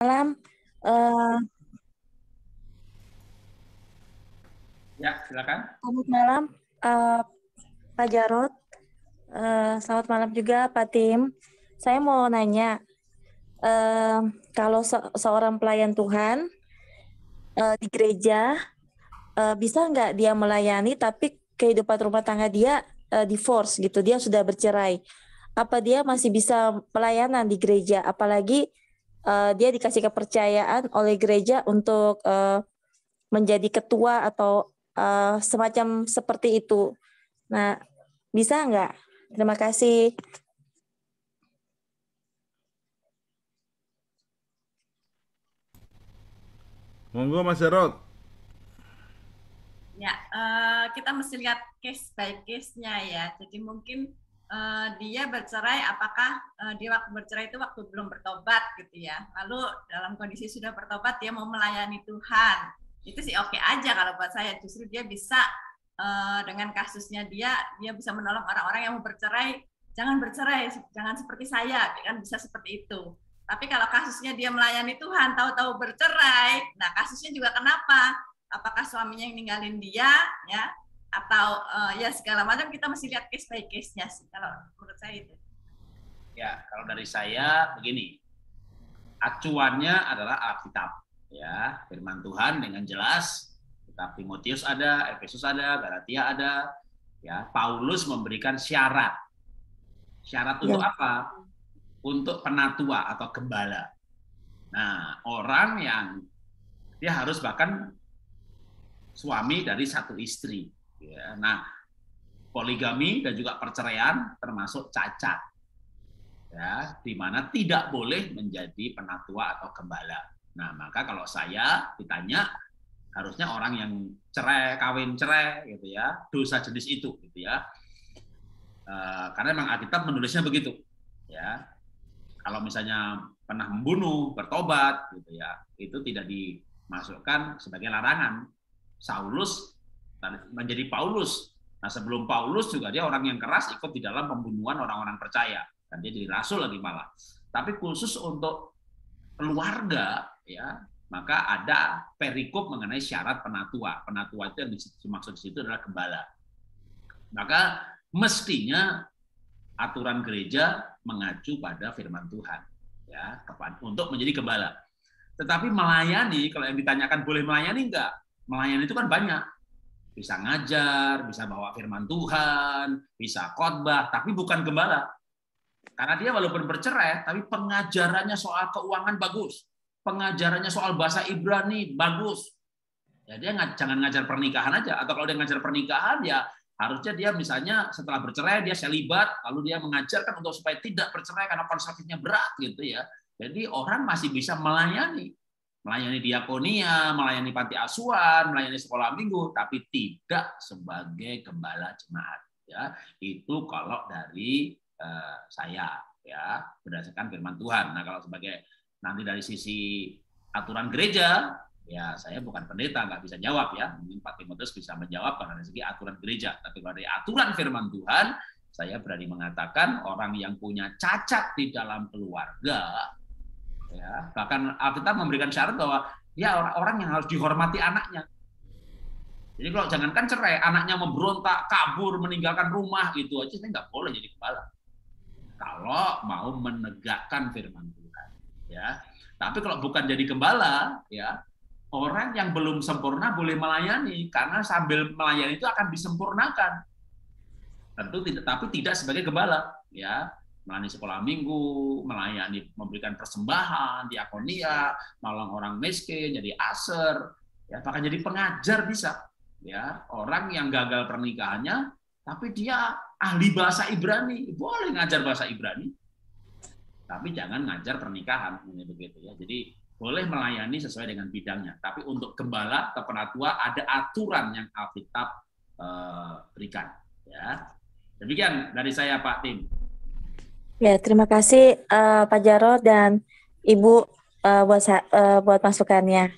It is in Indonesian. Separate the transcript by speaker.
Speaker 1: Malam, eh,
Speaker 2: Ya, silakan.
Speaker 1: selamat malam, eh, Pak Jarot. Selamat malam juga Pak Tim. Saya mau nanya, eh, kalau seorang pelayan Tuhan di gereja, bisa nggak dia melayani tapi kehidupan rumah tangga dia divorce gitu, dia sudah bercerai. Apa dia masih bisa pelayanan di gereja? Apalagi dia dikasih kepercayaan oleh gereja untuk menjadi ketua atau semacam seperti itu. Nah, bisa nggak? Terima kasih.
Speaker 3: Monggo Mas Jarot.
Speaker 4: Ya, kita mesti lihat case by case-nya ya. Jadi mungkin dia bercerai, apakah dia waktu bercerai itu waktu belum bertobat gitu ya. Lalu dalam kondisi sudah bertobat dia mau melayani Tuhan. Itu sih oke aja kalau buat saya. Justru dia bisa dengan kasusnya dia bisa menolong orang-orang yang mau bercerai. Jangan bercerai, jangan seperti saya, kan bisa seperti itu. Tapi kalau kasusnya dia melayani Tuhan, tahu-tahu bercerai, nah kasusnya juga kenapa? Apakah suaminya yang ninggalin dia, ya, atau ya segala macam, kita mesti lihat case by case-nya sih, kalau menurut saya itu.
Speaker 2: Ya, kalau dari saya begini, acuannya adalah Alkitab, ya, firman Tuhan dengan jelas. Kitab Timotius ada, Efesus ada, Galatia ada, ya. Paulus memberikan syarat. Syarat untuk apa? Untuk penatua atau gembala. Nah, orang yang dia harus bahkan suami dari satu istri. Ya. Nah, poligami dan juga perceraian termasuk cacat, ya, di mana tidak boleh menjadi penatua atau gembala. Nah, maka kalau saya ditanya, harusnya orang yang cerai, kawin cerai, gitu ya, dosa jenis itu, gitu ya. Karena memang Alkitab menulisnya begitu, ya. Kalau misalnya pernah membunuh, bertobat, gitu ya, itu tidak dimasukkan sebagai larangan. Saulus menjadi Paulus. Nah, sebelum Paulus juga dia orang yang keras ikut di dalam pembunuhan orang-orang percaya, dan dia jadi rasul lagi malah. Tapi khusus untuk keluarga, ya, maka ada perikop mengenai syarat penatua. Penatua itu yang dimaksud di situ adalah gembala. Maka mestinya aturan gereja mengacu pada firman Tuhan, ya, untuk menjadi gembala. Tetapi melayani, kalau yang ditanyakan boleh melayani enggak? Melayani itu kan banyak. Bisa ngajar, bisa bawa firman Tuhan, bisa khotbah, tapi bukan gembala. Karena dia walaupun bercerai, tapi pengajarannya soal keuangan bagus. Pengajarannya soal bahasa Ibrani bagus. Ya, dia jangan ngajar pernikahan aja. Atau kalau dia ngajar pernikahan, ya harusnya dia misalnya setelah bercerai, dia selibat, lalu dia mengajarkan untuk supaya tidak bercerai karena konsekuensinya berat gitu ya. Jadi orang masih bisa melayani diakonia, melayani panti asuhan, melayani sekolah minggu, tapi tidak sebagai gembala jemaat. Ya, itu kalau dari saya, ya, berdasarkan firman Tuhan. Nah, kalau sebagai nanti dari sisi aturan gereja, ya saya bukan pendeta, nggak bisa jawab ya. Mungkin Pak Timotius bisa menjawab karena dari segi aturan gereja. Tapi kalau dari aturan firman Tuhan, saya berani mengatakan orang yang punya cacat di dalam keluarga, ya, bahkan Alkitab memberikan syarat bahwa dia orang yang harus dihormati anaknya. Jadi kalau jangankan cerai, anaknya memberontak, kabur, meninggalkan rumah, gitu aja saya nggak boleh jadi gembala. Kalau mau menegakkan firman Tuhan, ya. Tapi kalau bukan jadi gembala, ya, orang yang belum sempurna boleh melayani karena sambil melayani itu akan disempurnakan. Tentu tidak, tapi tidak sebagai gembala, ya. Melayani sekolah minggu, melayani memberikan persembahan, diakonia, menolong orang miskin, jadi aser, ya, bahkan jadi pengajar bisa, ya. Orang yang gagal pernikahannya, tapi dia ahli bahasa Ibrani, boleh ngajar bahasa Ibrani, tapi jangan ngajar pernikahan, begitu ya. Jadi boleh melayani sesuai dengan bidangnya, tapi untuk gembala atau penatua ada aturan yang Alkitab berikan, ya. Demikian dari saya, Pak Tim.
Speaker 1: Ya, terima kasih Pak Jarot dan Ibu buat masukannya.